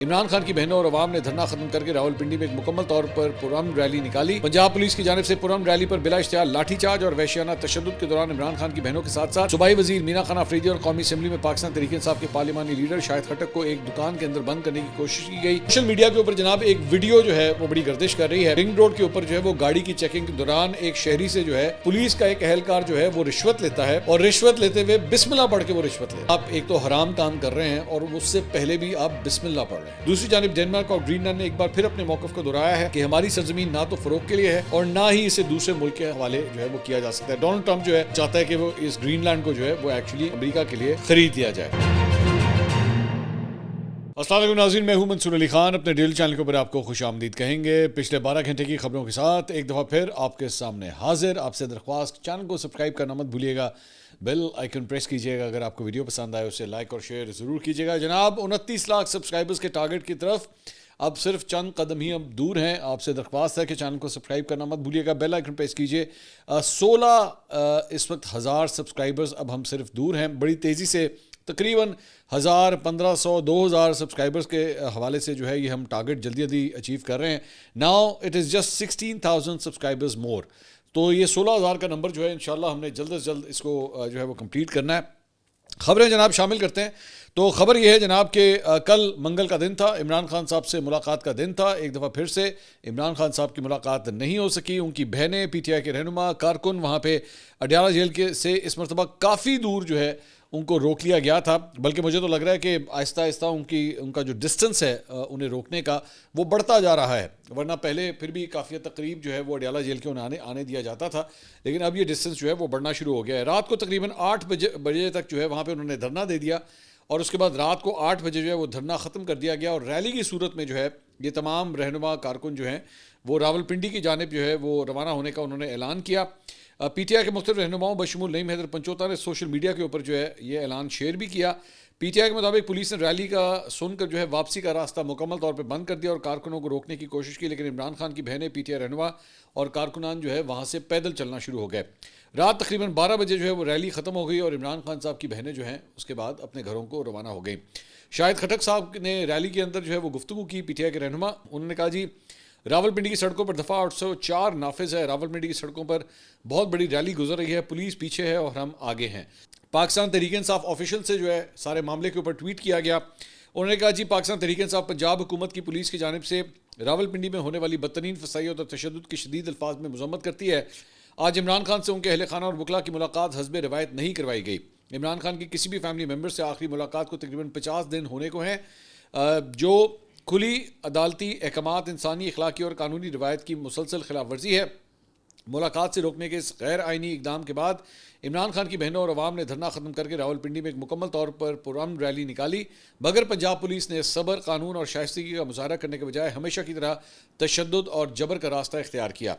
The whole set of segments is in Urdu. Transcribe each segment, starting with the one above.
عمران خان کی بہنوں اور عوام نے دھرنا ختم کر کے راولپنڈی میں ایک مکمل طور پر پرامن ریلی نکالی۔ پنجاب پولیس کی جانب سے پرامن ریلی پر بلا اشتہار لاٹھی چارج اور وحشیانہ تشدد کے دوران عمران خان کی بہنوں کے ساتھ ساتھ صوبائی وزیر مینا خان آفریدی اور قومی اسمبلی میں پاکستان تحریک انصاف کے پارلیمانی لیڈر شاہد خٹک کو ایک دکان کے اندر بند کرنے کی کوشش کی گئی۔ سوشل میڈیا کے اوپر جناب ایک ویڈیو جو ہے وہ بڑی گردش کر رہی ہے۔ رنگ روڈ کے اوپر جو ہے وہ گاڑی کی چیکنگ کے دوران ایک شہری سے جو ہے پولیس کا ایک اہلکار جو ہے وہ رشوت لیتا ہے اور رشوت لیتے ہوئے بسم اللہ پڑھ کے وہ رشوت لیتا ہے۔ آپ ایک تو حرام کام کر رہے ہیں اور اس سے پہلے بھی آپ بسم اللہ پڑھ رہے ہیں۔ دوسری جانب ڈنمارک اور گرین لینڈ نے ایک بار پھر اپنے موقف کو دہرایا ہے کہ ہماری سرزمین نہ تو فروغ کے لیے ہے اور نہ ہی اسے دوسرے ملک کے حوالے جو ہے وہ کیا جا سکتا ہے۔ ڈونلڈ ٹرمپ جو ہے چاہتا ہے کہ وہ اس گرین لینڈ کو جو ہے وہ ایکچولی امریکہ کے لیے خرید دیا جائے۔ السلام علیکم ناظرین، میں ہوں منصور علی خان، اپنے ڈیلی چینل کے اوپر آپ کو خوش آمدید کہیں گے۔ پچھلے 12 گھنٹے کی خبروں کے ساتھ ایک دفعہ پھر آپ کے سامنے حاضر۔ آپ سے درخواست، چینل کو سبسکرائب کرنا مت بھولیے گا، بیل آئیکن پریس کیجیے گا، اگر آپ کو ویڈیو پسند آئے اسے لائک اور شیئر ضرور کیجیے گا۔ جناب 29 لاکھ سبسکرائبرز کے ٹارگٹ کی طرف اب صرف چند قدم ہی اب دور ہیں۔ آپ سے درخواست ہے کہ چینل کو سبسکرائب کرنا مت بھولیے گا، بیل آئیکن پریس کیجیے۔ 16 اس وقت 1000 سبسکرائبرز اب ہم صرف دور ہیں۔ بڑی تیزی سے تقریباً 1000 1500 2000 سبسکرائبرز کے حوالے سے جو ہے یہ ہم ٹارگٹ جلدی جلدی اچیو کر رہے ہیں۔ Now it is just 16,000 subscribers more, تو یہ 16,000 کا نمبر جو ہے انشاءاللہ ہم نے جلد از جلد اس کو جو ہے وہ کمپلیٹ کرنا ہے۔ خبریں جناب شامل کرتے ہیں۔ تو خبر یہ ہے جناب کہ کل منگل کا دن تھا، عمران خان صاحب سے ملاقات کا دن تھا۔ ایک دفعہ پھر سے عمران خان صاحب کی ملاقات نہیں ہو سکی۔ ان کی بہنیں، پی ٹی آئی کے رہنما کارکن وہاں پہ اڈیالہ جیل کے سے اس مرتبہ کافی دور جو ہے ان کو روک لیا گیا تھا، بلکہ مجھے تو لگ رہا ہے کہ آہستہ آہستہ ان کا جو ڈسٹنس ہے انہیں روکنے کا وہ بڑھتا جا رہا ہے، ورنہ پہلے پھر بھی کافی تقریب جو ہے وہ اڈیالہ جیل کے انہیں آنے دیا جاتا تھا، لیکن اب یہ ڈسٹنس جو ہے وہ بڑھنا شروع ہو گیا ہے۔ رات کو تقریباً 8 بجے تک جو ہے وہاں پہ انہوں نے دھرنا دے دیا اور اس کے بعد رات کو 8 بجے جو ہے وہ دھرنا ختم کر دیا گیا اور ریلی کی صورت میں جو ہے یہ تمام رہنما کارکن جو ہیں وہ راولپنڈی کی جانب جو ہے وہ روانہ ہونے کا انہوں نے اعلان کیا۔ پی ٹی آئی کے مختلف رہنماؤں بشمول نعیم حیدر پنچوتا نے سوشل میڈیا کے اوپر جو ہے یہ اعلان شیئر بھی کیا۔ پی ٹی آئی کے مطابق پولیس نے ریلی کا سن کر جو ہے واپسی کا راستہ مکمل طور پہ بند کر دیا اور کارکنوں کو روکنے کی کوشش کی، لیکن عمران خان کی بہنیں، پی ٹی آئی رہنما اور کارکنان جو ہے وہاں سے پیدل چلنا شروع ہو گئے۔ رات تقریباً 12 بجے جو ہے وہ ریلی ختم ہو گئی اور عمران خان صاحب کی بہنیں جو ہیں اس کے بعد اپنے گھروں کو روانہ ہو گئیں۔ شاہد خٹک صاحب نے ریلی کے اندر جو ہے وہ گفتگو کی، پی ٹی آئی کے رہنما، انہوں نے کہا جی راولپنڈی کی سڑکوں پر دفعہ 804 نافذ ہے، راولپنڈی کی سڑکوں پر بہت بڑی ریلی گزر رہی ہے، پولیس پیچھے ہے اور ہم آگے ہیں۔ پاکستان تحریک انصاف آفیشل سے جو ہے سارے معاملے کے اوپر ٹویٹ کیا گیا۔ انہوں نے کہا جی پاکستان تحریک انصاف پنجاب حکومت کی پولیس کی جانب سے راولپنڈی میں ہونے والی بدترین فسائیت اور تشدد کی شدید الفاظ میں مذمت کرتی ہے۔ آج عمران خان سے ان کے اہل خانہ اور وکلاء کی ملاقات حسب روایت نہیں کروائی گئی۔ عمران خان کی کسی بھی فیملی ممبر سے آخری ملاقات کو تقریباً 50 دن ہونے کو ہیں، جو کھلی عدالتی احکامات، انسانی، اخلاقی اور قانونی روایت کی مسلسل خلاف ورزی ہے۔ ملاقات سے روکنے کے اس غیر آئینی اقدام کے بعد عمران خان کی بہنوں اور عوام نے دھرنا ختم کر کے راولپنڈی میں ایک مکمل طور پر پرامن ریلی نکالی، مگر پنجاب پولیس نے صبر، قانون اور شائستگی کا مظاہرہ کرنے کے بجائے ہمیشہ کی طرح تشدد اور جبر کا راستہ اختیار کیا۔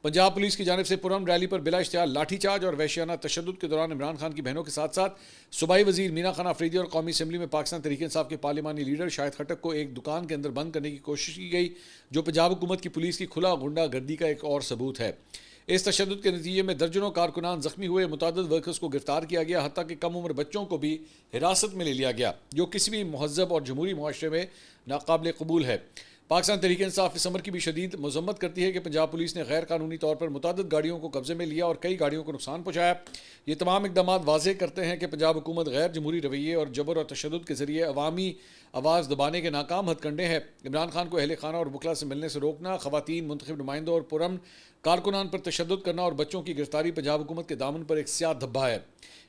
پنجاب پولیس کی جانب سے پرامن ریلی پر بلا اشتہار لاٹھی چارج اور وحشیانہ تشدد کے دوران عمران خان کی بہنوں کے ساتھ ساتھ صوبائی وزیر مینا خان آفریدی اور قومی اسمبلی میں پاکستان تحریک انصاف کے پارلیمانی لیڈر شاہد خٹک کو ایک دکان کے اندر بند کرنے کی کوشش کی گئی، جو پنجاب حکومت کی پولیس کی کھلا غنڈہ گردی کا ایک اور ثبوت ہے۔ اس تشدد کے نتیجے میں درجنوں کارکنان زخمی ہوئے، متعدد ورکرز کو گرفتار کیا گیا، حتیٰ کہ کم عمر بچوں کو بھی حراست میں لے لیا گیا، جو کسی بھی مہذب اور جمہوری معاشرے میں ناقابل قبول ہے۔ پاکستان تحریک انصاف اس امر کی بھی شدید مذمت کرتی ہے کہ پنجاب پولیس نے غیر قانونی طور پر متعدد گاڑیوں کو قبضے میں لیا اور کئی گاڑیوں کو نقصان پہنچایا۔ یہ تمام اقدامات واضح کرتے ہیں کہ پنجاب حکومت غیر جمہوری رویے اور جبر اور تشدد کے ذریعے عوامی آواز دبانے کے ناکام ہتھ کنڈے ہیں۔ عمران خان کو اہل خانہ اور وکلاء سے ملنے سے روکنا، خواتین، منتخب نمائندوں اور پرامن کارکنان پر تشدد کرنا اور بچوں کی گرفتاری پنجاب حکومت کے دامن پر ایک سیاہ دھبا ہے۔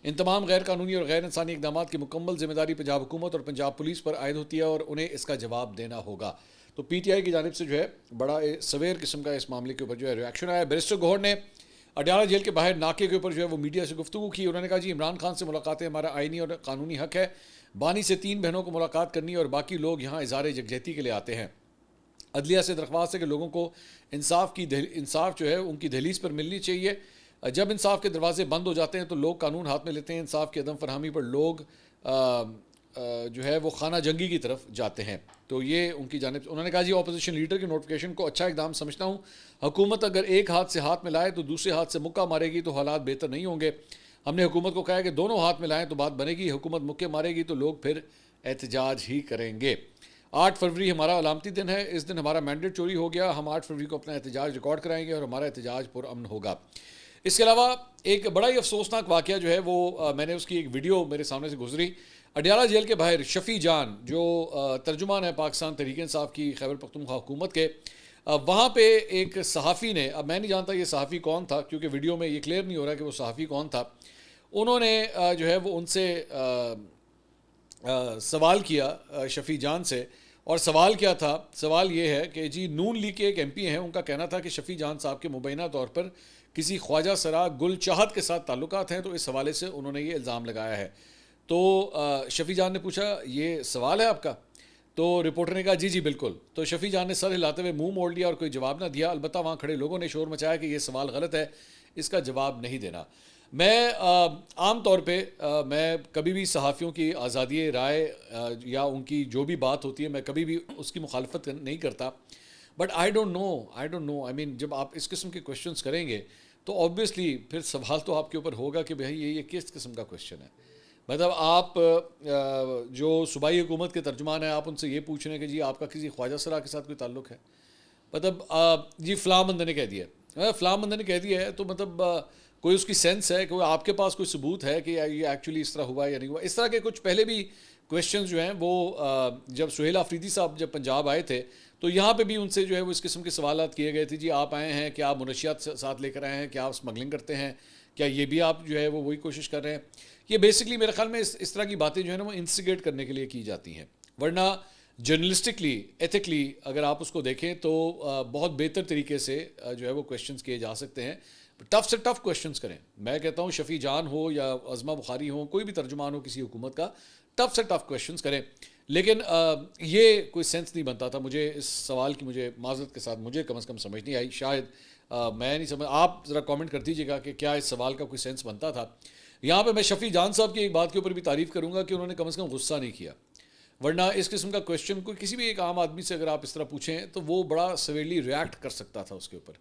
ان تمام غیر قانونی اور غیر انسانی اقدامات کی مکمل ذمہ داری پنجاب حکومت اور پنجاب پولیس پر عائد ہوتی ہے اور انہیں اس کا جواب دینا ہوگا۔ تو پی ٹی آئی کی جانب سے جو ہے بڑا سویر قسم کا اس معاملے کے اوپر جو ہے ریاکشن آیا۔ بیرسٹر گوہر نے اڈیالہ جیل کے باہر ناکے کے اوپر جو ہے وہ میڈیا سے گفتگو کی۔ انہوں نے کہا جی عمران خان سے ملاقاتیں ہمارا آئینی اور قانونی حق ہے، بانی سے 3 بہنوں کو ملاقات کرنی اور باقی لوگ یہاں اظہار یکجہتی کے لیے آتے ہیں۔ عدلیہ سے درخواست ہے کہ لوگوں کو انصاف جو ہے ان کی دہلیز پر ملنی چاہیے۔ جب انصاف کے دروازے بند ہو جاتے ہیں تو لوگ قانون ہاتھ میں لیتے ہیں، انصاف کی عدم فراہمی پر لوگ جو ہے وہ خانہ جنگی کی طرف جاتے ہیں۔ تو یہ ان کی جانب سے انہوں نے کہا جی اپوزیشن لیڈر کی نوٹیفیکیشن کو اچھا اقدام سمجھتا ہوں۔ حکومت اگر ایک ہاتھ سے ہاتھ میں لائے تو دوسرے ہاتھ سے مکہ مارے گی تو حالات بہتر نہیں ہوں گے۔ ہم نے حکومت کو کہا ہے کہ دونوں ہاتھ میں لائیں تو بات بنے گی، حکومت مکے مارے گی تو لوگ پھر احتجاج ہی کریں گے۔ 8 فروری ہمارا علامتی دن ہے. اس دن ہمارا مینڈیٹ چوری ہو گیا. ہم 8 فروری کو اپنا احتجاج ریکارڈ کرائیں گے اور ہمارا احتجاج پرامن ہوگا. اس کے علاوہ ایک بڑا ہی افسوسناک واقعہ جو ہے وہ میں نے اس کی ایک ویڈیو میرے سامنے سے گزری. اڈیالہ جیل کے باہر شفیع جان جو ترجمان ہے پاکستان تحریک انصاف کی خیبر پختونخوا حکومت کے, وہاں پہ ایک صحافی نے, اب میں نہیں جانتا یہ صحافی کون تھا کیونکہ ویڈیو میں یہ کلیئر نہیں ہو رہا کہ وہ صحافی کون تھا. انہوں نے جو ہے وہ ان سے سوال کیا شفیع جان سے, اور سوال کیا تھا؟ سوال یہ ہے کہ جی نون لیگ کے ایک ایم پی ہیں, ان کا کہنا تھا کہ شفیع جان صاحب کے مبینہ طور پر کسی خواجہ سرا گل چاہت کے ساتھ تعلقات ہیں, تو اس حوالے سے انہوں نے یہ الزام لگایا ہے. تو شفیع جان نے پوچھا یہ سوال ہے آپ کا؟ تو رپورٹر نے کہا جی جی بالکل. تو شفیع جان نے سر ہلاتے ہوئے منہ موڑ لیا اور کوئی جواب نہ دیا. البتہ وہاں کھڑے لوگوں نے شور مچایا کہ یہ سوال غلط ہے, اس کا جواب نہیں دینا. میں عام طور پہ میں کبھی بھی صحافیوں کی آزادی رائے یا ان کی جو بھی بات ہوتی ہے میں کبھی بھی اس کی مخالفت نہیں کرتا. بٹ آئی ڈونٹ نو آئی مین جب آپ اس قسم کے کویشچنس کریں گے تو آبویسلی پھر سوال تو آپ کے اوپر ہوگا کہ بھائی یہ کس قسم کا کویشچن ہے. مطلب آپ جو صوبائی حکومت کے ترجمان ہیں آپ ان سے یہ پوچھ رہے ہیں کہ جی آپ کا کسی خواجہ سرا کے ساتھ کوئی تعلق ہے؟ مطلب جی فلاں بندے نے کہہ دیا ہے, فلاں بندے نے کہہ دیا ہے, تو مطلب کوئی اس کی سینس ہے کہ آپ کے پاس کوئی ثبوت ہے کہ یہ ایکچولی اس طرح ہوا یا نہیں ہوا؟ اس طرح کے کچھ پہلے بھی کویشچنز جو ہیں وہ جب سہیل آفریدی صاحب جب پنجاب آئے تھے تو یہاں پہ بھی ان سے جو ہے وہ اس قسم کے سوالات کیے گئے تھے. جی آپ آئے ہیں, کیا آپ منشیات ساتھ لے کر آئے ہیں, کیا آپ اسمگلنگ کرتے ہیں, کیا یہ بھی آپ جو ہے وہ وہی کوشش کر رہے ہیں؟ یہ بیسکلی میرے خیال میں اس طرح کی باتیں جو ہے نا وہ انسٹیگیٹ کرنے کے لیے کی جاتی ہیں, ورنہ جرنلسٹکلی ایتھکلی اگر آپ اس کو دیکھیں تو بہت بہتر طریقے سے جو ہے وہ کویشچنس کیے جا سکتے ہیں. ٹف سے ٹف کویشچنس کریں. میں کہتا ہوں شفیع جان ہو یا عظمہ بخاری ہو, کوئی بھی ترجمان ہو کسی حکومت کا, ٹف سے ٹف کویشچنس کریں. لیکن یہ کوئی سینس نہیں بنتا تھا. مجھے اس سوال کی مجھے معذرت کے ساتھ مجھے کم از کم سمجھ نہیں آئی. شاید میں نہیں سمجھ, آپ ذرا کامنٹ کر دیجیے گا کہ کیا اس سوال کا کوئی سینس بنتا تھا. یہاں پہ میں شفیع جان صاحب کی ایک بات کے اوپر بھی تعریف کروں گا کہ انہوں نے کم از کم غصہ نہیں کیا, ورنہ اس قسم کا کویشچن کوئی کسی بھی ایک عام آدمی سے اگر آپ اس طرح پوچھیں تو وہ بڑا سویرلی ریئیکٹ کر سکتا تھا اس کے اوپر.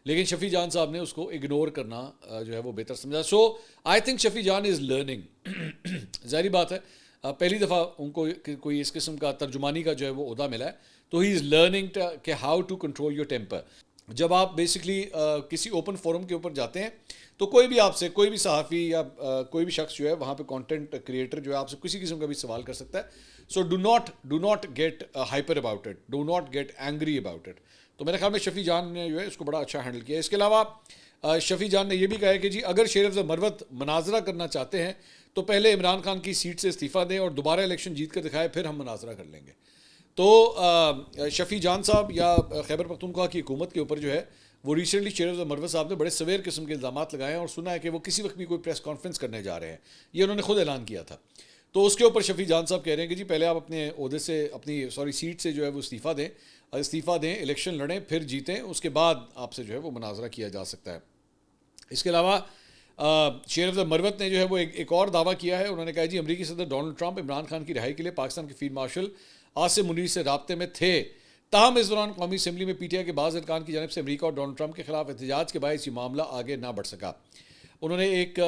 لیکن شفیع جان صاحب نے اس کو اگنور کرنا جو ہے وہ بہتر سمجھا. So I think Shafi Jan is learning. ظاہری بات ہے پہلی دفعہ ان کو کوئی اس قسم کا ترجمانی کا جو ہے وہ عہدہ ملا ہے, تو ہی از لرننگ کہ how to control your temper. جب آپ بیسکلی کسی اوپن فورم کے اوپر جاتے ہیں تو کوئی بھی آپ سے, کوئی بھی صحافی یا کوئی بھی شخص جو ہے وہاں پہ کانٹینٹ کریٹر جو ہے آپ سے کسی قسم کا بھی سوال کر سکتا ہے. So do not get hyper about it, do not get angry about it. تو میرے خیال میں شفیع جان نے جو ہے اس کو بڑا اچھا ہینڈل کیا. اس کے علاوہ شفیع جان نے یہ بھی کہا ہے کہ جی اگر شیر افضل مروت مناظرہ کرنا چاہتے ہیں تو پہلے عمران خان کی سیٹ سے استعفیٰ دیں اور دوبارہ الیکشن جیت کر دکھائے, پھر ہم مناظرہ کر لیں گے. تو شفیع جان صاحب یا خیبر پختونخوا کی حکومت کے اوپر جو ہے وہ ریسنٹلی شیر افضل مروت صاحب نے بڑے سویر قسم کے الزامات لگائے ہیں, اور سنا ہے کہ وہ کسی وقت بھی کوئی پریس کانفرنس کرنے جا رہے ہیں. یہ انہوں نے خود اعلان کیا تھا. تو اس کے اوپر شفیع جان صاحب کہہ رہے ہیں کہ جی پہلے آپ اپنے عہدے سے اپنی سیٹ سے جو ہے وہ استعفیٰ دیں, الیکشن لڑیں, پھر جیتیں, اس کے بعد آپ سے جو ہے وہ مناظرہ کیا جا سکتا ہے. اس کے علاوہ شیر افضل مروت نے جو ہے وہ ایک اور دعویٰ کیا ہے. انہوں نے کہا جی امریکی صدر ڈونلڈ ٹرمپ عمران خان کی رہائی کے لیے پاکستان کے فیلڈ مارشل عاصم منیر سے رابطے میں تھے, تاہم اس دوران قومی اسمبلی میں پی ٹی آئی کے بعض ارکان کی جانب سے امریکہ اور ڈونلڈ ٹرمپ کے خلاف احتجاج کے باعث یہ معاملہ آگے نہ بڑھ سکا. انہوں نے ایک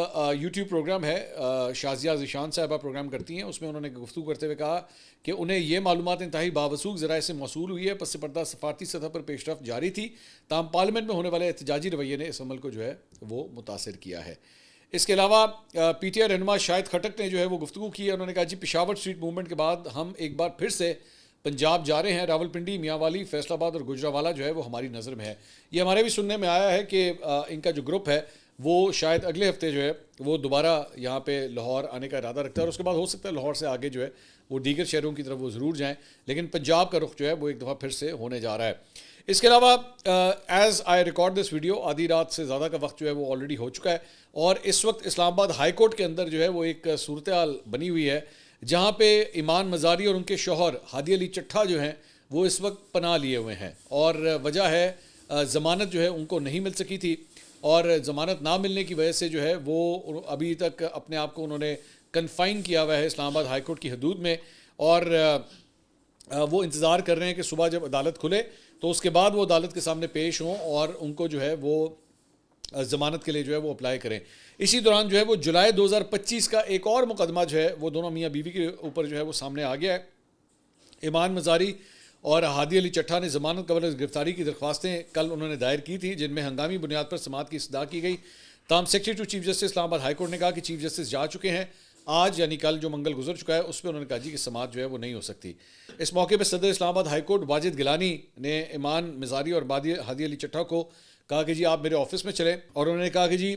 یوٹیوب پروگرام ہے, شازیہ ذیشان صاحبہ پروگرام کرتی ہیں, اس میں انہوں نے گفتگو کرتے ہوئے کہا کہ انہیں یہ معلومات انتہائی باوثوق ذرائع سے موصول ہوئی ہے, پس پردہ سفارتی سطح پر پیش رفت جاری تھی, تاہم پارلیمنٹ میں ہونے والے احتجاجی رویے نے اس عمل کو جو ہے وہ متاثر کیا ہے. اس کے علاوہ پی ٹی آئی رہنما شاہد خٹک نے جو ہے وہ گفتگو کی ہے. انہوں نے کہا جی پشاور اسٹریٹ موومنٹ کے بعد ہم ایک بار پھر سے پنجاب جا رہے ہیں. راولپنڈی, میاں والی, فیصل آباد اور گجرانوالہ جو ہے وہ ہماری نظر میں ہے. یہ ہمارے بھی سننے میں آیا ہے کہ ان کا جو گروپ ہے وہ شاید اگلے ہفتے جو ہے وہ دوبارہ یہاں پہ لاہور آنے کا ارادہ رکھتا ہے, اور اس کے بعد ہو سکتا ہے لاہور سے آگے جو ہے وہ دیگر شہروں کی طرف وہ ضرور جائیں, لیکن پنجاب کا رخ جو ہے وہ ایک دفعہ پھر سے ہونے جا رہا ہے. اس کے علاوہ as I record this video آدھی رات سے زیادہ کا وقت جو ہے وہ آلریڈی ہو چکا ہے, اور اس وقت اسلام آباد ہائی کورٹ کے اندر جو ہے وہ ایک صورتحال بنی ہوئی ہے جہاں پہ ایمان مزاری اور ان کے شوہر ہادی علی چٹھا جو ہیں وہ اس وقت پناہ لیے ہوئے ہیں, اور وجہ ہے ضمانت جو ہے ان کو نہیں مل سکی تھی, اور ضمانت نہ ملنے کی وجہ سے جو ہے وہ ابھی تک اپنے آپ کو انہوں نے کنفائن کیا ہوا ہے اسلام آباد ہائی کورٹ کی حدود میں, اور وہ انتظار کر رہے ہیں کہ صبح جب عدالت کھلے تو اس کے بعد وہ عدالت کے سامنے پیش ہوں اور ان کو جو ہے وہ ضمانت کے لیے جو ہے وہ اپلائی کریں. اسی دوران جو ہے وہ جولائی 2025 کا ایک اور مقدمہ جو ہے وہ دونوں میاں بیوی کے اوپر جو ہے وہ سامنے آ گیا ہے, ایمان مزاری اور ہادی علی چٹھا نے ضمانت قبل از گرفتاری کی درخواستیں کل انہوں نے دائر کی تھیں، جن میں ہنگامی بنیاد پر سماعت کی استدعا کی گئی. تاہم سیکرٹری ٹو چیف جسٹس اسلام آباد ہائی کورٹ نے کہا کہ چیف جسٹس جا چکے ہیں. آج یعنی کل جو منگل گزر چکا ہے اس پہ انہوں نے کہا جی کہ سماعت جو ہے وہ نہیں ہو سکتی. اس موقع پہ صدر اسلام آباد ہائی کورٹ واجد گیلانی نے ایمان مزاری اور ہادی علی چٹھا کو کہا کہ جی آپ میرے آفس میں چلیں، اور انہوں نے کہا کہ جی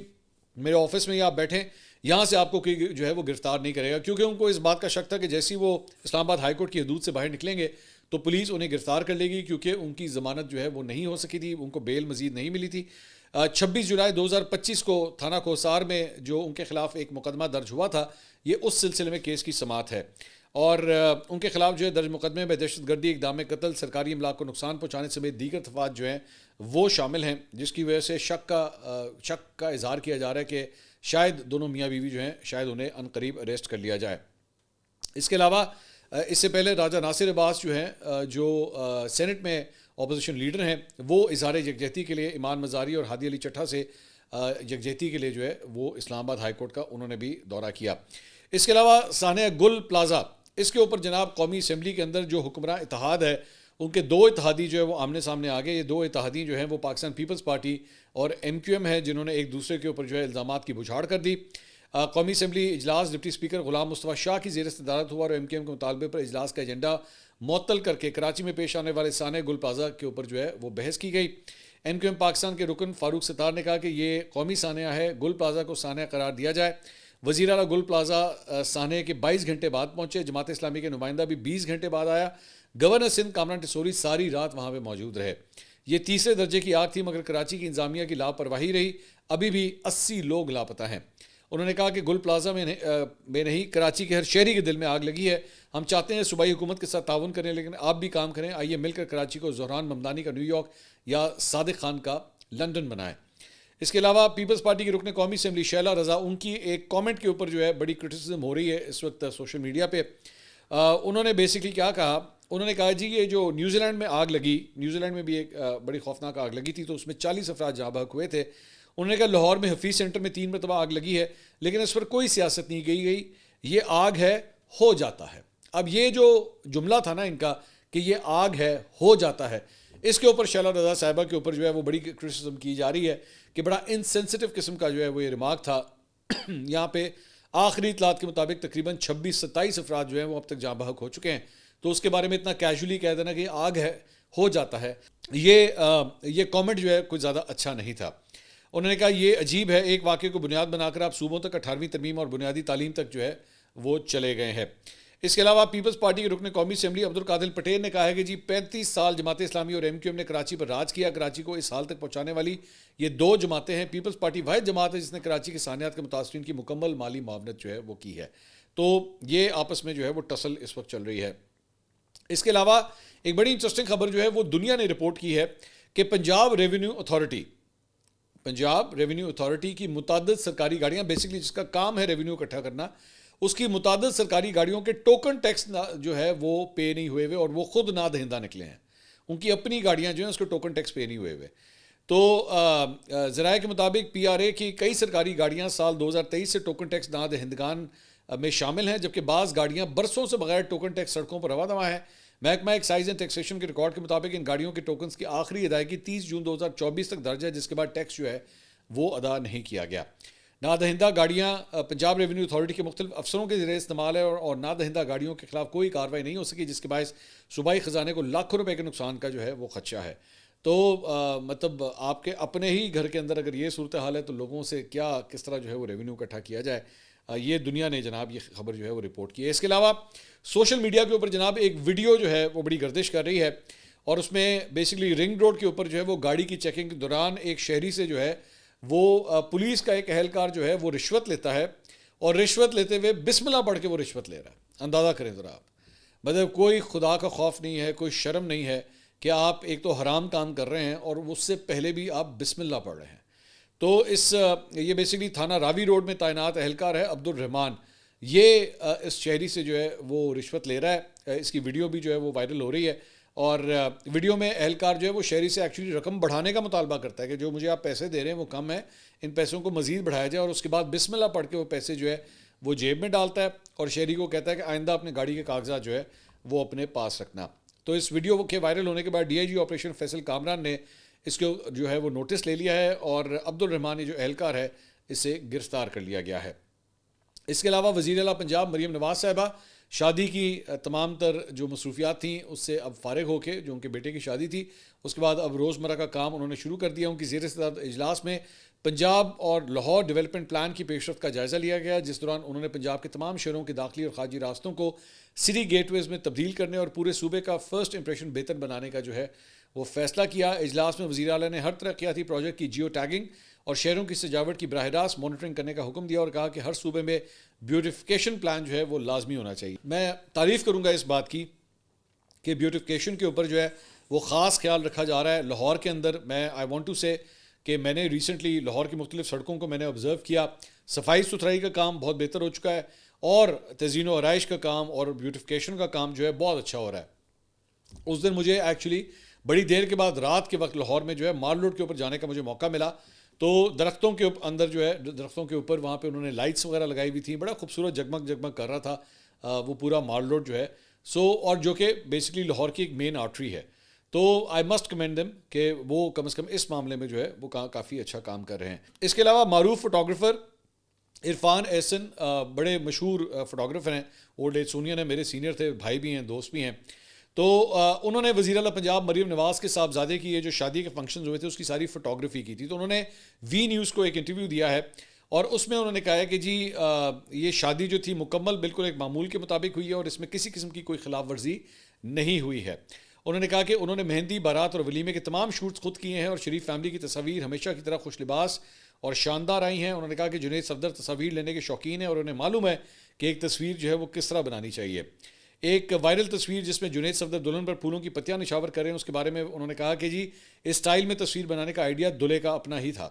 میرے آفس میں ہی آپ بیٹھیں، یہاں سے آپ کو کوئی جو ہے وہ گرفتار نہیں کرے گا، کیونکہ ان کو اس بات کا شک تھا کہ جیسی وہ اسلام آباد ہائی کورٹ کی حدود سے باہر نکلیں گے تو پولیس انہیں گرفتار کر لے گی، کیونکہ ان کی ضمانت جو ہے وہ نہیں ہو سکی تھی، ان کو بیل مزید نہیں ملی تھی. 26 جولائی 2025 کو تھانہ کوسار میں جو ان کے خلاف ایک مقدمہ درج ہوا تھا، یہ اس سلسلے میں کیس کی سماعت ہے، اور ان کے خلاف جو ہے درج مقدمے میں دہشت گردی، اقدام قتل، سرکاری املاک کو نقصان پہنچانے سمیت دیگر دفعات جو ہیں وہ شامل ہیں، جس کی وجہ سے شک کا اظہار کیا جا رہا ہے کہ شاید دونوں میاں بیوی جو ہیں شاید انہیں عنقریب اریسٹ کر لیا جائے. اس کے علاوہ اس سے پہلے راجہ ناصر عباس جو ہیں جو سینٹ میں اپوزیشن لیڈر ہیں، وہ اظہار یکجہتی کے لیے ایمان مزاری اور ہادی علی چٹھا سے یکجہتی کے لیے جو ہے وہ اسلام آباد ہائی کورٹ کا انہوں نے بھی دورہ کیا. اس کے علاوہ سانحہ گل پلازا، اس کے اوپر جناب قومی اسمبلی کے اندر جو حکمراں اتحاد ہے ان کے دو اتحادی جو ہے وہ آمنے سامنے آ گئے. یہ دو اتحادی جو ہیں وہ پاکستان پیپلز پارٹی اور MQM ہے، جنہوں نے ایک دوسرے کے اوپر جو ہے الزامات کی بچھاڑ کر دی. قومی اسمبلی اجلاس ڈپٹی اسپیکر غلام مصطفیٰ شاہ کی زیر صدارت ہوا اور MQM کے مطالبے پر اجلاس کا ایجنڈا معطل کر کے کراچی میں پیش آنے والے سانحہ گل پلازا کے اوپر جو ہے وہ بحث کی گئی. MQM پاکستان کے رکن فاروق ستار نے کہا کہ یہ قومی سانحہ ہے، گل پلازا کو سانحہ قرار دیا جائے. وزیر اعلیٰ گل پلازا سانحے کے 22 گھنٹے بعد پہنچے، جماعت اسلامی کے نمائندہ بھی 20 گھنٹے بعد آیا. گورنر سندھ کامران ٹسوری ساری رات وہاں پہ موجود رہے. یہ تیسرے درجے کی آگ تھی، مگر کراچی کی انتظامیہ کی لاپرواہی رہی. ابھی بھی 80 لوگ لاپتہ ہیں. انہوں نے کہا کہ گل پلازا میں نہیں کراچی کے ہر شہری کے دل میں آگ لگی ہے. ہم چاہتے ہیں صوبائی حکومت کے ساتھ تعاون کریں، لیکن آپ بھی کام کریں. آئیے مل کر کراچی کو زہران ممدانی کا نیو یارک یا صادق خان کا لندن بنائیں. اس کے علاوہ پیپلز پارٹی کے رکن قومی اسمبلی شیلا رضا، ان کی ایک کامنٹ کے اوپر جو ہے بڑی کرٹیسزم ہو رہی ہے اس وقت سوشل میڈیا پہ. انہوں نے بیسکلی کیا کہا، انہوں نے کہا جی یہ جو نیوزی لینڈ میں آگ لگی، نیوزی لینڈ میں بھی ایک بڑی خوفناک آگ لگی تھی تو اس میں 40 افراد جاں بحق ہوئے تھے. انہوں نے کہا لاہور میں حفیظ سینٹر میں 3 مرتبہ آگ لگی ہے، لیکن اس پر کوئی سیاست نہیں گئی. یہ آگ ہے، ہو جاتا ہے. اب یہ جو جملہ تھا نا ان کا کہ یہ آگ ہے، ہو جاتا ہے، اس کے اوپر شیلا رضا صاحبہ کے اوپر جو ہے وہ بڑی کرٹیسزم کی جا رہی ہے کہ بڑا انسینسٹیو قسم کا جو ہے وہ یہ ریمارک تھا. یہاں پہ آخری اطلاعات کے مطابق تقریباً 26-27 افراد جو ہیں وہ اب تک جاں بحق ہو چکے ہیں. تو اس کے بارے میں اتنا کیجولی کہہ دینا کہ آگ ہے، ہو جاتا ہے، یہ کامنٹ جو ہے کوئی زیادہ اچھا نہیں تھا. انہوں نے کہا یہ عجیب ہے، ایک واقعے کو بنیاد بنا کر آپ صوبوں تک 18ویں ترمیم اور بنیادی تعلیم تک جو ہے وہ چلے گئے ہیں. اس کے علاوہ پیپلز پارٹی کے رکن قومی اسمبلی عبدالقادر پٹیل نے کہا ہے کہ جی 35 سال جماعت اسلامی اور MQM نے کراچی پر راج کیا. کراچی کو اس حال تک پہنچانے والی یہ دو جماعتیں ہیں. پیپلز پارٹی واحد جماعت ہے جس نے کراچی کے سانحات کے متاثرین کی مکمل مالی معاونت جو ہے وہ کی ہے. تو یہ آپس میں جو ہے وہ ٹسل اس وقت چل رہی ہے. اس کے علاوہ ایک بڑی انٹرسٹنگ خبر جو ہے وہ دنیا نے رپورٹ کی ہے کہ پنجاب ریونیو اتھارٹی کی متعدد سرکاری گاڑیاں، بیسکلی جس کا کام ہے ریونیو اکٹھا کرنا، اس کی متعدد سرکاری گاڑیوں کے ٹوکن ٹیکس جو ہے وہ پے نہیں ہوئے اور وہ خود نا دہندہ نکلے ہیں. ان کی اپنی گاڑیاں جو ہیں اس کے ٹوکن ٹیکس پے نہیں ہوئے. تو ذرائع کے مطابق PRA کی کئی سرکاری گاڑیاں سال 2023 سے ٹوکن ٹیکس نا دہندگان میں شامل ہیں، جبکہ بعض گاڑیاں برسوں سے بغیر ٹوکن ٹیکس سڑکوں پر رواں دواں ہیں. محکمہ ایکسائز اینڈ ٹیکسیشن کے ریکارڈ کے مطابق ان گاڑیوں کے ٹوکنز کی آخری ادائیگی 30 جون 2024 تک درج ہے، جس کے بعد ٹیکس جو ہے وہ ادا نہیں کیا گیا. نادہندہ گاڑیاں پنجاب ریونیو اتھارٹی کے مختلف افسروں کے زیر استعمال ہے اور نادہندہ گاڑیوں کے خلاف کوئی کارروائی نہیں ہو سکی، جس کے باعث صوبائی خزانے کو لاکھوں روپے کے نقصان کا جو ہے وہ خدشہ ہے. تو مطلب آپ کے اپنے ہی گھر کے اندر اگر یہ صورتحال ہے تو لوگوں سے کس طرح جو ہے وہ ریونیو اکٹھا کیا جائے. یہ دنیا نے جناب یہ خبر جو ہے وہ رپورٹ کی ہے. اس کے علاوہ سوشل میڈیا کے اوپر جناب ایک ویڈیو جو ہے وہ بڑی گردش کر رہی ہے، اور اس میں بیسکلی رنگ روڈ کے اوپر جو ہے وہ گاڑی کی چیکنگ کے دوران ایک شہری سے جو ہے وہ پولیس کا ایک اہلکار جو ہے وہ رشوت لیتا ہے، اور رشوت لیتے ہوئے بسم اللہ پڑھ کے وہ رشوت لے رہا ہے. اندازہ کریں ذرا آپ، مطلب کوئی خدا کا خوف نہیں ہے، کوئی شرم نہیں ہے کہ آپ ایک تو حرام کام کر رہے ہیں اور اس سے پہلے بھی آپ بسم اللہ پڑھ رہے ہیں. تو یہ بیسکلی تھانہ راوی روڈ میں تعینات اہلکار ہے عبد الرحمان، یہ اس شہری سے جو ہے وہ رشوت لے رہا ہے. اس کی ویڈیو بھی جو ہے وہ وائرل ہو رہی ہے، اور ویڈیو میں اہلکار جو ہے وہ شہری سے ایکچولی رقم بڑھانے کا مطالبہ کرتا ہے کہ جو مجھے آپ پیسے دے رہے ہیں وہ کم ہے، ان پیسوں کو مزید بڑھایا جائے، اور اس کے بعد بسم اللہ پڑھ کے وہ پیسے جو ہے وہ جیب میں ڈالتا ہے، اور شہری کو کہتا ہے کہ آئندہ اپنے گاڑی کے کاغذات جو ہے وہ اپنے پاس رکھنا. تو اس ویڈیو کے وائرل ہونے کے بعد D I G operation Faisal Kamran نے اس کو جو ہے وہ نوٹس لے لیا ہے اور عبد الرحمان جو اہلکار ہے اسے گرفتار کر لیا گیا ہے. اس کے علاوہ وزیر اعلیٰ پنجاب مریم نواز صاحبہ شادی کی تمام تر جو مصروفیات تھیں اس سے اب فارغ ہو کے، جو ان کے بیٹے کی شادی تھی اس کے بعد اب روزمرہ کا کام انہوں نے شروع کر دیا. ان کی زیر صدارت اجلاس میں پنجاب اور لاہور ڈیولپمنٹ پلان کی پیش رفت کا جائزہ لیا گیا، جس دوران انہوں نے پنجاب کے تمام شہروں کے داخلی اور خارجی راستوں کو سٹی گیٹ ویز میں تبدیل کرنے اور پورے صوبے کا فرسٹ امپریشن بہتر بنانے کا جو ہے وہ فیصلہ کیا. اجلاس میں وزیر اعلیٰ نے ہر ترقیاتی پروجیکٹ کی جیو ٹیگنگ اور شہروں کی سجاوٹ کی براہ راست مانیٹرنگ کرنے کا حکم دیا اور کہا کہ ہر صوبے میں بیوٹیفیکیشن پلان جو ہے وہ لازمی ہونا چاہیے. میں تعریف کروں گا اس بات کی کہ بیوٹیفیکیشن کے اوپر جو ہے وہ خاص خیال رکھا جا رہا ہے. لاہور کے اندر میں آئی وانٹ ٹو سے کہ میں نے ریسنٹلی لاہور کی مختلف سڑکوں کو میں نے آبزرو کیا، صفائی ستھرائی کا کام بہت بہتر ہو چکا ہے اور تزئین و آرائش کا کام اور بیوٹیفیکیشن کا کام جو ہے بہت اچھا ہو رہا ہے. اس دن مجھے ایکچولی بڑی دیر کے بعد رات کے وقت لاہور میں جو ہے مال روڈ کے اوپر جانے کا مجھے موقع ملا، تو درختوں کے اندر جو ہے درختوں کے اوپر وہاں پہ انہوں نے لائٹس وغیرہ لگائی ہوئی تھیں، بڑا خوبصورت جگمگ جگمگ کر رہا تھا وہ پورا مال روڈ جو ہے. اور جو کہ بیسکلی لاہور کی ایک مین آرٹری ہے. تو آئی مسٹ کمینڈ دیم کہ وہ کم از کم اس معاملے میں جو ہے وہ کافی اچھا کام کر رہے ہیں. اس کے علاوہ معروف فوٹوگرافر عرفان احسن بڑے مشہور فوٹوگرافر ہیں، اولڈ ایج سونیا نے میرے سینئر تھے، بھائی بھی ہیں، دوست بھی ہیں. تو انہوں نے وزیر اعلیٰ پنجاب مریم نواز کے صاحبزادے کی یہ جو شادی کے فنکشنز ہوئے تھے اس کی ساری فوٹوگرافی کی تھی. تو انہوں نے وی نیوز کو ایک انٹرویو دیا ہے اور اس میں انہوں نے کہا ہے کہ جی یہ شادی جو تھی مکمل بالکل ایک معمول کے مطابق ہوئی ہے اور اس میں کسی قسم کی کوئی خلاف ورزی نہیں ہوئی ہے. انہوں نے کہا کہ انہوں نے مہندی، بارات اور ولیمے کے تمام شوٹس خود کیے ہیں اور شریف فیملی کی تصاویر ہمیشہ کی طرح خوش لباس اور شاندار آئی ہیں. انہوں نے کہا کہ جنید صفدر تصاویر لینے کے شوقین ہیں اور انہیں معلوم ہے کہ ایک تصویر جو ہے وہ کس طرح بنانی چاہیے. ایک وائرل تصویر جس میں جنید صفدر دلہن پر پھولوں کی پتیاں نشاور کر رہے ہیں اس کے بارے میں انہوں نے کہا کہ جی اس سٹائل میں تصویر بنانے کا آئیڈیا دلہے کا اپنا ہی تھا.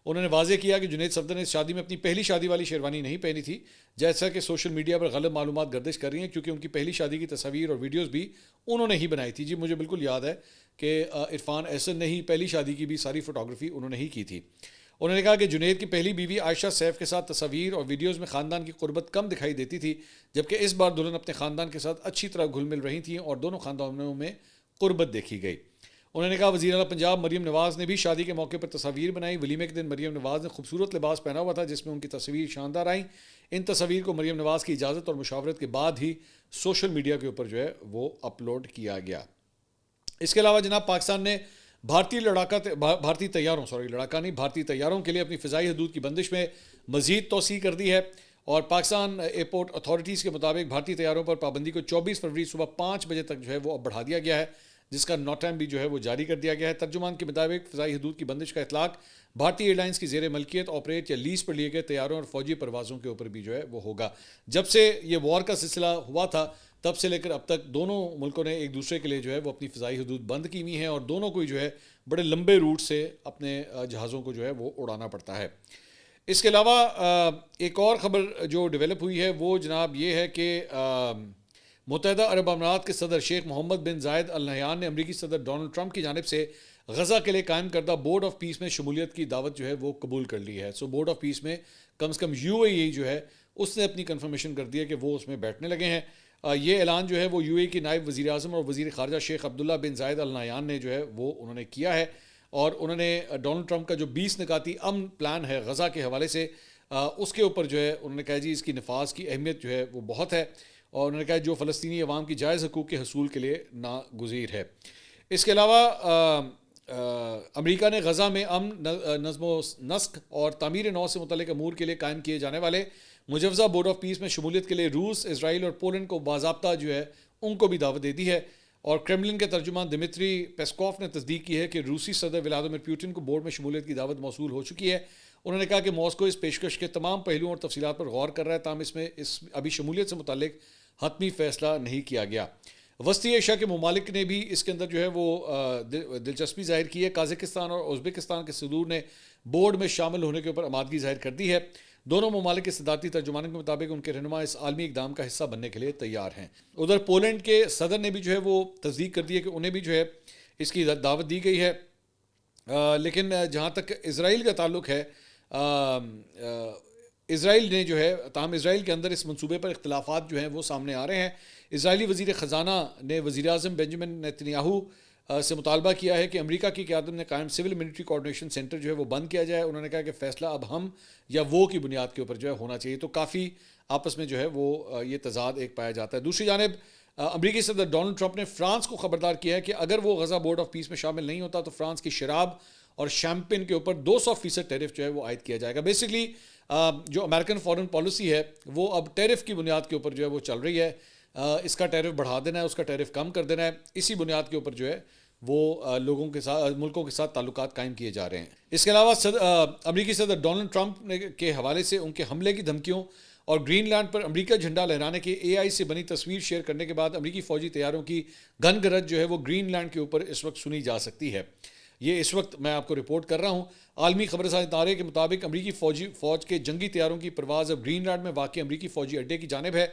انہوں نے واضح کیا کہ جنید صفدر نے اس شادی میں اپنی پہلی شادی والی شیروانی نہیں پہنی تھی، جیسا کہ سوشل میڈیا پر غلط معلومات گردش کر رہی ہیں، کیونکہ ان کی پہلی شادی کی تصاویر اور ویڈیوز بھی انہوں نے ہی بنائی تھی. جی مجھے بالکل یاد ہے کہ عرفان احسن نے ہی پہلی شادی کی بھی ساری فوٹوگرافی انہوں نے ہی کی تھی. انہوں نے کہا کہ جنید کی پہلی بیوی عائشہ سیف کے ساتھ تصاویر اور ویڈیوز میں خاندان کی قربت کم دکھائی دیتی تھی، جبکہ اس بار دلہن اپنے خاندان کے ساتھ اچھی طرح گھل مل رہی تھیں اور دونوں خاندانوں میں قربت دیکھی گئی. انہوں نے کہا وزیر اعلیٰ پنجاب مریم نواز نے بھی شادی کے موقع پر تصاویر بنائی. ولیمے کے دن مریم نواز نے خوبصورت لباس پہنا ہوا تھا جس میں ان کی تصاویر شاندار آئیں. ان تصاویر کو مریم نواز کی اجازت اور مشاورت کے بعد ہی سوشل میڈیا کے اوپر جو ہے وہ اپلوڈ کیا گیا. اس کے علاوہ جناب پاکستان نے بھارتی طیاروں کے لیے اپنی فضائی حدود کی بندش میں مزید توسیع کر دی ہے اور پاکستان ایئرپورٹ اتھارٹیز کے مطابق بھارتی طیاروں پر پابندی کو 24 فروری صبح 5 بجے تک جو ہے وہ اب بڑھا دیا گیا ہے، جس کا نوٹ ٹائم بھی جو ہے وہ جاری کر دیا گیا ہے. ترجمان کے مطابق فضائی حدود کی بندش کا اطلاق بھارتی ایئر لائنز کی زیر ملکیت، آپریٹ یا لیز پر لیے گئے طیاروں اور فوجی پروازوں کے اوپر بھی جو ہے وہ ہوگا. جب سے یہ وار کا سلسلہ ہوا تھا تب سے لے کر اب تک دونوں ملکوں نے ایک دوسرے کے لیے جو ہے وہ اپنی فضائی حدود بند کی ہوئی ہیں اور دونوں کو جو ہے بڑے لمبے روٹ سے اپنے جہازوں کو جو ہے وہ اڑانا پڑتا ہے. اس کے علاوہ ایک اور خبر جو ڈیولپ ہوئی ہے وہ جناب یہ ہے کہ متحدہ عرب امارات کے صدر شیخ محمد بن زائد ال نہیان نے امریکی صدر ڈونلڈ ٹرمپ کی جانب سے غزہ کے لیے قائم کردہ بورڈ آف پیس میں شمولیت کی دعوت جو ہے وہ قبول کر لی ہے. بورڈ آف پیس میں کم سے کم یو اے ای جو ہے اس نے اپنی کنفرمیشن کر دی ہے کہ وہ اس میں بیٹھنے لگے ہیں. یہ اعلان جو ہے وہ یو اے کی نائب وزیر اعظم اور وزیر خارجہ شیخ عبداللہ بن زائد ال نہیان نے جو ہے وہ انہوں نے کیا ہے اور انہوں نے ڈونلڈ ٹرمپ کا جو 20 نکاتی امن پلان ہے غزہ کے حوالے سے اس کے اوپر جو ہے انہوں نے کہا جی اس کی نفاذ کی اہمیت جو ہے وہ بہت ہے اور انہوں نے کہا جو فلسطینی عوام کی جائز حقوق کے حصول کے لیے ناگزیر ہے. اس کے علاوہ امریکہ نے غزہ میں امن، نظم و نسق اور تعمیر نو سے متعلق امور کے لیے قائم کیے جانے والے مجوزہ بورڈ آف پیس میں شمولیت کے لیے روس، اسرائیل اور پولینڈ کو باضابطہ جو ہے ان کو بھی دعوت دے دی ہے. اور کرملن کے ترجمان دمتری پیسکوف نے تصدیق کی ہے کہ روسی صدر ولادیمیر پوٹن کو بورڈ میں شمولیت کی دعوت موصول ہو چکی ہے. انہوں نے کہا کہ ماسکو اس پیشکش کے تمام پہلوؤں اور تفصیلات پر غور کر رہا ہے، تاہم اس میں ابھی شمولیت سے متعلق حتمی فیصلہ نہیں کیا گیا. وسطی ایشیا کے ممالک نے بھی اس کے اندر جو ہے وہ دلچسپی ظاہر کی ہے. قازقستان اور ازبکستان کے صدور نے بورڈ میں شامل ہونے کے اوپر آمادگی ظاہر کر دی ہے. دونوں ممالک کے صدارتی ترجمانوں کے مطابق ان کے رہنما اس عالمی اقدام کا حصہ بننے کے لیے تیار ہیں. ادھر پولینڈ کے صدر نے بھی جو ہے وہ تصدیق کر دی ہے کہ انہیں بھی جو ہے اس کی دعوت دی گئی ہے. لیکن جہاں تک اسرائیل کا تعلق ہے، اسرائیل نے جو ہے تاہم اسرائیل کے اندر اس منصوبے پر اختلافات جو ہیں وہ سامنے آ رہے ہیں. اسرائیلی وزیر خزانہ نے وزیر اعظم بنجامن نیتنیاہو سے مطالبہ کیا ہے کہ امریکہ کی قیادت نے قائم سول ملٹری کوآرڈینیشن سینٹر جو ہے وہ بند کیا جائے. انہوں نے کہا کہ فیصلہ اب ہم یا وہ کی بنیاد کے اوپر جو ہے ہونا چاہیے. تو کافی آپس میں جو ہے وہ یہ تضاد ایک پایا جاتا ہے. دوسری جانب امریکی صدر ڈونلڈ ٹرمپ نے فرانس کو خبردار کیا ہے کہ اگر وہ غزہ بورڈ آف پیس میں شامل نہیں ہوتا تو فرانس کی شراب اور شیمپین کے اوپر 200% ٹیرف جو ہے وہ عائد کیا جائے گا. بیسکلی جو امریکن فارن پالیسی ہے وہ اب ٹیرف کی بنیاد کے اوپر جو ہے وہ چل رہی ہے. اس کا ٹیرف بڑھا دینا ہے, اس کا ٹیرف کم کر دینا ہے, اسی بنیاد کے اوپر جو ہے وہ لوگوں کے ساتھ, ملکوں کے ساتھ تعلقات قائم کیے جا رہے ہیں. اس کے علاوہ امریکی صدر ڈونلڈ ٹرمپ کے حوالے سے ان کے حملے کی دھمکیوں اور گرین لینڈ پر امریکہ جھنڈا لہرانے کے اے آئی سے بنی تصویر شیئر کرنے کے بعد امریکی فوجی طیاروں کی گن گرج جو ہے وہ گرین لینڈ کے اوپر اس وقت سنی جا سکتی ہے. یہ اس وقت میں آپ کو رپورٹ کر رہا ہوں. عالمی خبر رساں ادارے کے مطابق امریکی فوج کے جنگی طیاروں کی پرواز اب گرین لینڈ میں واقع امریکی فوجی اڈے کی جانب ہے.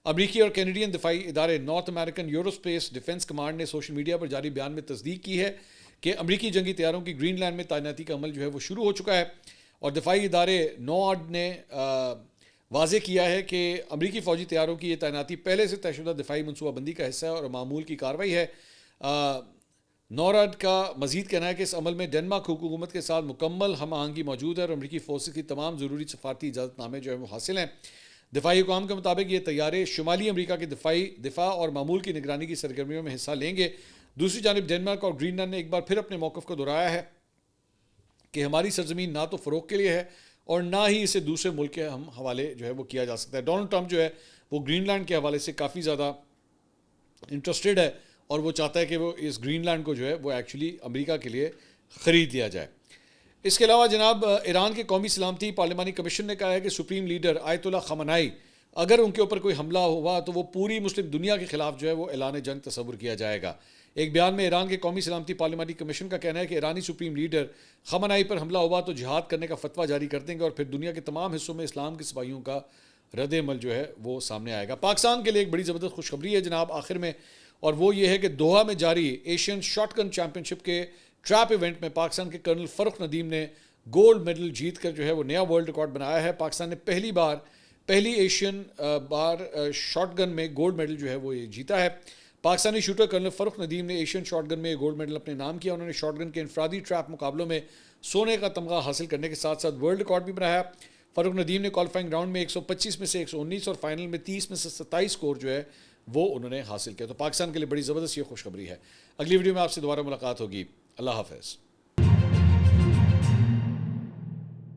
امریکی اور کینیڈین دفاعی ادارے نارتھ امریکن یوروسپیس ڈیفنس کمانڈ نے سوشل میڈیا پر جاری بیان میں تصدیق کی ہے کہ امریکی جنگی طیاروں کی گرین لینڈ میں تعیناتی کا عمل جو ہے وہ شروع ہو چکا ہے. اور دفاعی ادارے نوآڈ نے واضح کیا ہے کہ امریکی فوجی طیاروں کی یہ تعیناتی پہلے سے طے شدہ دفاعی منصوبہ بندی کا حصہ ہے اور معمول کی کارروائی ہے. نوراڈ کا مزید کہنا ہے کہ اس عمل میں ڈنمارک حکومت کے ساتھ مکمل ہم آہنگی موجود ہے اور امریکی فورسز کی تمام ضروری سفارتی اجازت نامے جو ہے وہ حاصل ہیں. دفاعی حکام کے مطابق یہ طیارے شمالی امریکہ کے دفاع اور معمول کی نگرانی کی سرگرمیوں میں حصہ لیں گے. دوسری جانب ڈنمارک اور گرین لینڈ نے ایک بار پھر اپنے موقف کو دہرایا ہے کہ ہماری سرزمین نہ تو فروغ کے لیے ہے اور نہ ہی اسے دوسرے ملک کے ہم حوالے جو ہے وہ کیا جا سکتا ہے. ڈونلڈ ٹرمپ جو ہے وہ گرین لینڈ کے حوالے سے کافی زیادہ انٹرسٹڈ ہے اور وہ چاہتا ہے کہ وہ اس گرین لینڈ کو جو ہے وہ ایکچولی امریکہ کے لیے خرید لیا جائے. اس کے علاوہ جناب ایران کے قومی سلامتی پارلیمانی کمیشن نے کہا ہے کہ سپریم لیڈر آیت اللہ خامنائی اگر ان کے اوپر کوئی حملہ ہوا تو وہ پوری مسلم دنیا کے خلاف جو ہے وہ اعلان جنگ تصور کیا جائے گا. ایک بیان میں ایران کے قومی سلامتی پارلیمانی کمیشن کا کہنا ہے کہ ایرانی سپریم لیڈر خامنائی پر حملہ ہوا تو جہاد کرنے کا فتویٰ جاری کر دیں گے اور پھر دنیا کے تمام حصوں میں اسلام کے سپاہیوں کا رد عمل جو ہے وہ سامنے آئے گا. پاکستان کے لیے ایک بڑی زبردست خوشخبری ہے جناب آخر میں, اور وہ یہ ہے کہ دوحہ میں جاری ایشین شاٹ گن چیمپئن شپ کے ٹریپ ایونٹ میں پاکستان کے کرنل فرخ ندیم نے گولڈ میڈل جیت کر جو ہے وہ نیا ورلڈ ریکارڈ بنایا ہے. پاکستان نے پہلی ایشین شاٹ گن میں گولڈ میڈل جو ہے وہ جیتا ہے. پاکستانی شوٹر کرنل فرخ ندیم نے ایشین شاٹ گن میں گولڈ میڈل اپنے نام کیا. انہوں نے شاٹ گن کے انفرادی ٹریپ مقابلوں میں سونے کا تمغہ حاصل کرنے کے ساتھ ساتھ ورلڈ ریکارڈ بھی بنایا. فرخ ندیم نے کوالیفائنگ راؤنڈ میں 125 میں سے 119 اور فائنل میں 30 میں سے 27 سکور جو ہے وہ انہوں نے حاصل کیا. تو پاکستان کے لیے بڑی زبردست یہ خوشخبری ہے. اگلی ویڈیو میں آپ سے دوبارہ ملاقات ہوگی. اللہ حافظ.